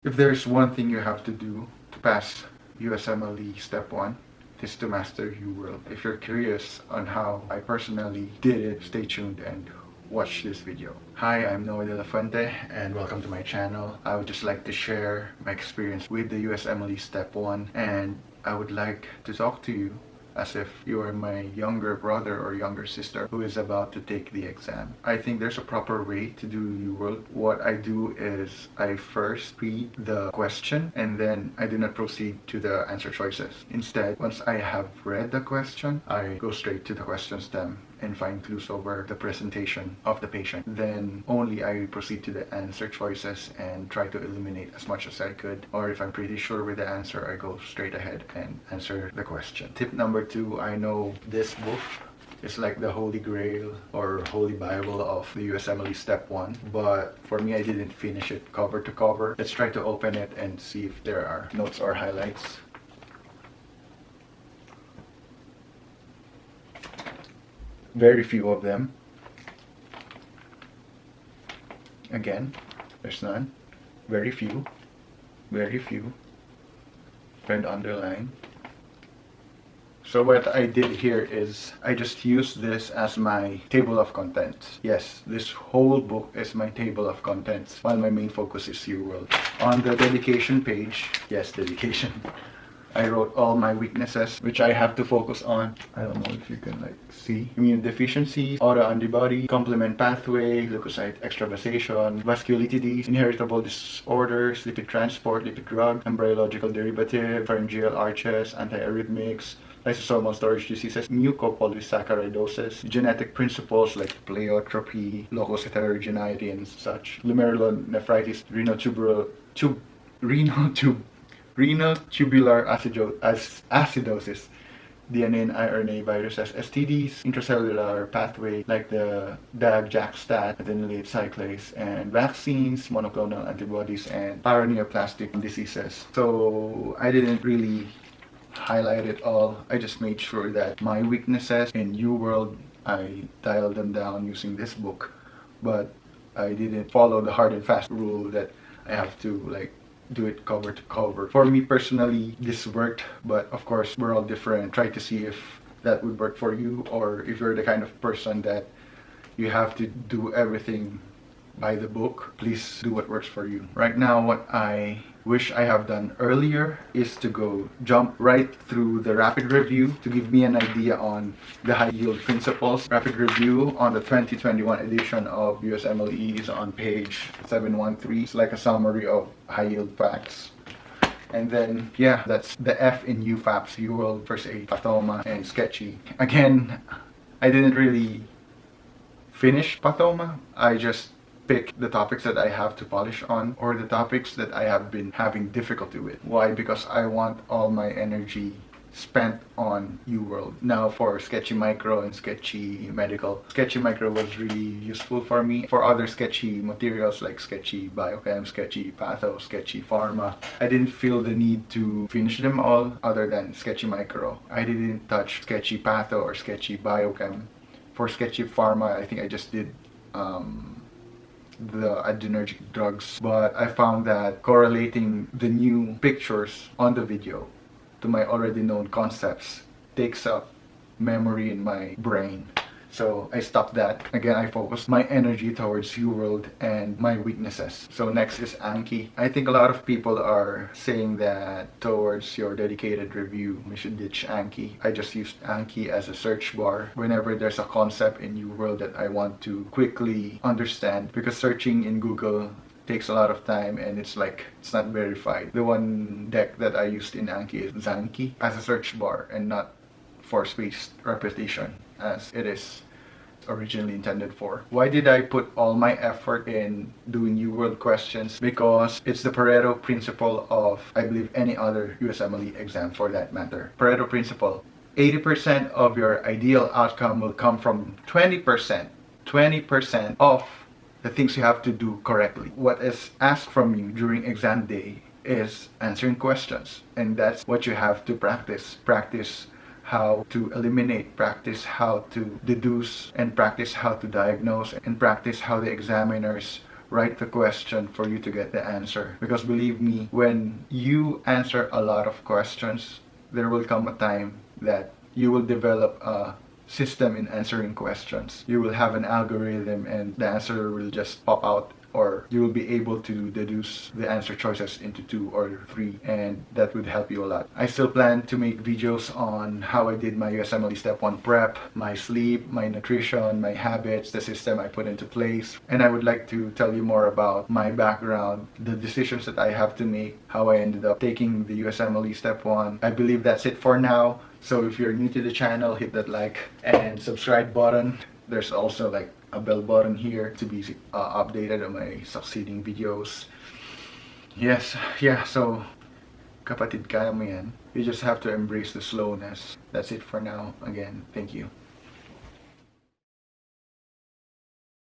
If there's one thing you have to do to pass USMLE Step 1, it is to master Uworld. If you're curious on how I personally did it, stay tuned and watch this video. Hi, I'm Noe De La Fuente and welcome to my channel. I would just like to share my experience with the USMLE Step 1, and I would like to talk to you as if you are my younger brother or younger sister who is about to take the exam. I think there's a proper way to do Uworld. What I do is I first read the question and then I do not proceed to the answer choices. Instead, once I have read the question, I go straight to the question stem and find clues over the presentation of the patient. Then only I proceed to the answer choices and try to eliminate as much as I could. Or if I'm pretty sure with the answer, I go straight ahead and answer the question. Tip number 2, I know this book is like the holy grail or holy bible of the USMLE Step 1, but for me I didn't finish it cover to cover. Let's try to open it and see if there are notes or highlights. Very few of them. Again, there's none. Very few. Very few. Red underline. So what I did here is I just used this as my table of contents. Yes, this whole book is my table of contents while my main focus is Uworld. On the dedication page, yes, dedication, I wrote all my weaknesses, which I have to focus on. I don't know if you can see. Immune deficiencies, autoantibody, complement pathway, leukocyte extravasation, vasculitides, inheritable disorders, lipid transport, lipid drug, embryological derivative, pharyngeal arches, antiarrhythmics, lysosomal storage diseases, mucopolysaccharidosis, genetic principles like pleiotropy, locus heterogeneity and such, glomerulonephritis, renal tubular acidosis, DNA and RNA viruses, STDs, intracellular pathway like the DAG-JAK-STAT, adenylate cyclase, and vaccines, monoclonal antibodies, and paraneoplastic diseases. So I didn't really highlight it all. I just made sure that my weaknesses in Uworld, I dialed them down using this book, but I didn't follow the hard and fast rule that I have to do it cover to cover. For me personally, this worked, but of course we're all different. Try to see if that would work for you, or if you're the kind of person that you have to do everything by the book, please do what works for you. Right now, what I wish I have done earlier is to jump right through the rapid review to give me an idea on the high yield principles. Rapid review on the 2021 edition of USMLE is on page 713. It's like a summary of high yield facts. And then, yeah, that's the F in UFAPS, Uworld, First Aid, Pathoma, and Sketchy. Again, I didn't really finish Pathoma. I just pick the topics that I have to polish on, or the topics that I have been having difficulty with. Why? Because I want all my energy spent on Uworld. Now for Sketchy Micro and Sketchy Medical, Sketchy Micro was really useful for me. For other sketchy materials like Sketchy Biochem, Sketchy Patho, Sketchy Pharma, I didn't feel the need to finish them all other than Sketchy Micro. I didn't touch Sketchy Patho or Sketchy Biochem. For Sketchy Pharma, I think I just did the adrenergic drugs, but I found that correlating the new pictures on the video to my already known concepts takes up memory in my brain. So I stopped that. Again, I focused my energy towards Uworld and my weaknesses. So next is Anki. I think a lot of people are saying that towards your dedicated review, we should ditch Anki. I just used Anki as a search bar whenever there's a concept in Uworld that I want to quickly understand, because searching in Google takes a lot of time and it's not verified. The one deck that I used in Anki is Zanki as a search bar and not for spaced repetition as it is originally intended for. Why did I put all my effort in doing Uworld questions? Because it's the Pareto principle of, I believe, any other USMLE exam for that matter. Pareto principle. 80% of your ideal outcome will come from 20% of the things you have to do correctly. What is asked from you during exam day is answering questions, and that's what you have to practice. Practice how to eliminate, practice how to deduce, and practice how to diagnose, and practice how the examiners write the question for you to get the answer. Because believe me, when you answer a lot of questions, there will come a time that you will develop a system in answering questions. You will have an algorithm and the answer will just pop out, or you will be able to deduce the answer choices into 2 or 3, and that would help you a lot. I still plan to make videos on how I did my USMLE Step 1 prep, my sleep, my nutrition, my habits, the system I put into place, and I would like to tell you more about my background, the decisions that I have to make, how I ended up taking the USMLE Step 1. I believe that's it for now. So if you're new to the channel, hit that like and subscribe button. There's also like a bell button here to be updated on my succeeding videos. Yes, yeah, so kapatid, kaya mo yan. You just have to embrace the slowness. That's it for now. Again, thank you.